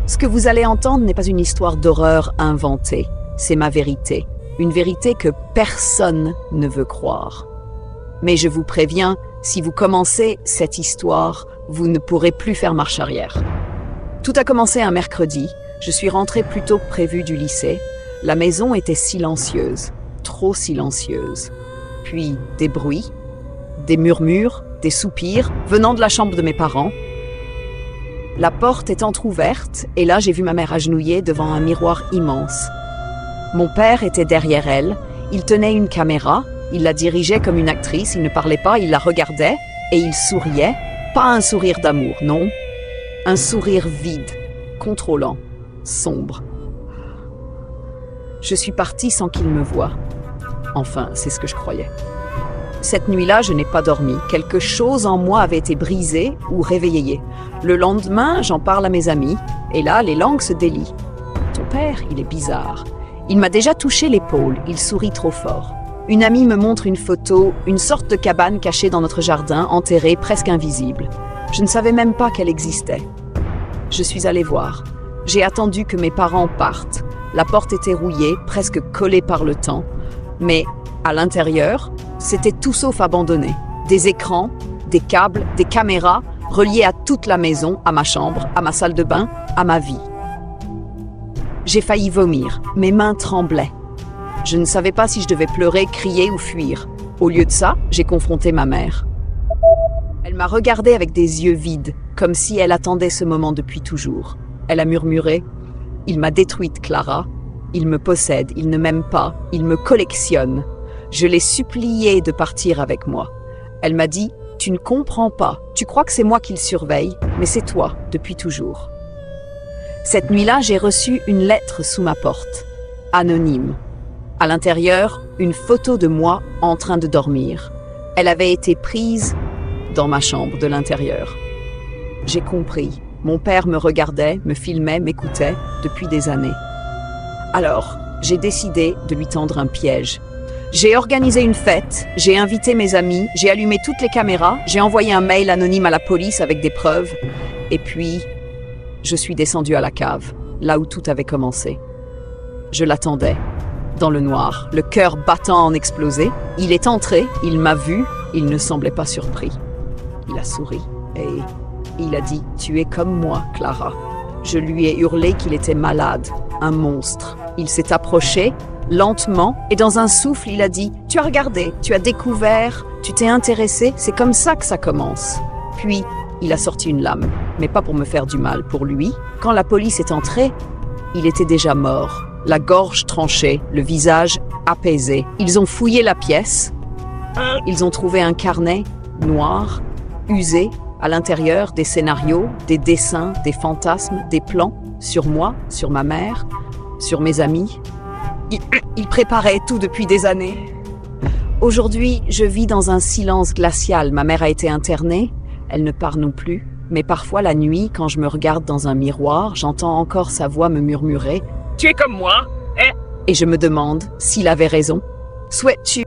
Ce que vous allez entendre n'est pas une histoire d'horreur inventée, c'est ma vérité. Une vérité que personne ne veut croire. Mais je vous préviens, si vous commencez cette histoire, vous ne pourrez plus faire marche arrière. Tout a commencé un mercredi. Je suis rentrée plus tôt que prévu du lycée. La maison était silencieuse, trop silencieuse. Puis des bruits, des murmures, des soupirs venant de la chambre de mes parents. La porte est entr'ouverte et là j'ai vu ma mère agenouillée devant un miroir immense. Mon père était derrière elle, il tenait une caméra, il la dirigeait comme une actrice, il ne parlait pas, il la regardait et il souriait. Pas un sourire d'amour, non. Un sourire vide, contrôlant, sombre. Je suis partie sans qu'il me voie. Enfin, c'est ce que je croyais. Cette nuit-là, je n'ai pas dormi. Quelque chose en moi avait été brisé ou réveillé. Le lendemain, j'en parle à mes amis, et là, les langues se délient. Ton père, il est bizarre. Il m'a déjà touché l'épaule, il sourit trop fort. Une amie me montre une photo, une sorte de cabane cachée dans notre jardin, enterrée, presque invisible. Je ne savais même pas qu'elle existait. Je suis allée voir. J'ai attendu que mes parents partent. La porte était rouillée, presque collée par le temps. Mais à l'intérieur, c'était tout sauf abandonné. Des écrans, des câbles, des caméras, reliés à toute la maison, à ma chambre, à ma salle de bain, à ma vie. J'ai failli vomir, mes mains tremblaient. Je ne savais pas si je devais pleurer, crier ou fuir. Au lieu de ça, j'ai confronté ma mère. Elle m'a regardée avec des yeux vides, comme si elle attendait ce moment depuis toujours. Elle a murmuré « Il m'a détruite, Clara. Il me possède, il ne m'aime pas, il me collectionne. » Je l'ai suppliée de partir avec moi. Elle m'a dit « Tu ne comprends pas, tu crois que c'est moi qui le surveille, mais c'est toi, depuis toujours. » Cette nuit-là, j'ai reçu une lettre sous ma porte, anonyme. À l'intérieur, une photo de moi en train de dormir. Elle avait été prise dans ma chambre de l'intérieur. J'ai compris. Mon père me regardait, me filmait, m'écoutait depuis des années. Alors, j'ai décidé de lui tendre un piège. J'ai organisé une fête, j'ai invité mes amis, j'ai allumé toutes les caméras, j'ai envoyé un mail anonyme à la police avec des preuves. Et puis, je suis descendue à la cave, là où tout avait commencé. Je l'attendais, dans le noir, le cœur battant en explosé. Il est entré, il m'a vu, il ne semblait pas surpris. Il a souri et il a dit « Tu es comme moi, Clara ». Je lui ai hurlé qu'il était malade, un monstre. Il s'est approché, lentement, et dans un souffle, il a dit « Tu as regardé, tu as découvert, tu t'es intéressé, c'est comme ça que ça commence ». Puis, il a sorti une lame, mais pas pour me faire du mal, pour lui. Quand la police est entrée, il était déjà mort, la gorge tranchée, le visage apaisé. Ils ont fouillé la pièce, ils ont trouvé un carnet noir, usé, à l'intérieur des scénarios, des dessins, des fantasmes, des plans, sur moi, sur ma mère, sur mes amis. Il préparait tout depuis des années. Aujourd'hui, je vis dans un silence glacial. Ma mère a été internée, elle ne part non plus. Mais parfois la nuit, quand je me regarde dans un miroir, j'entends encore sa voix me murmurer « Tu es comme moi, hein ?» Et je me demande s'il avait raison. Souhaites-tu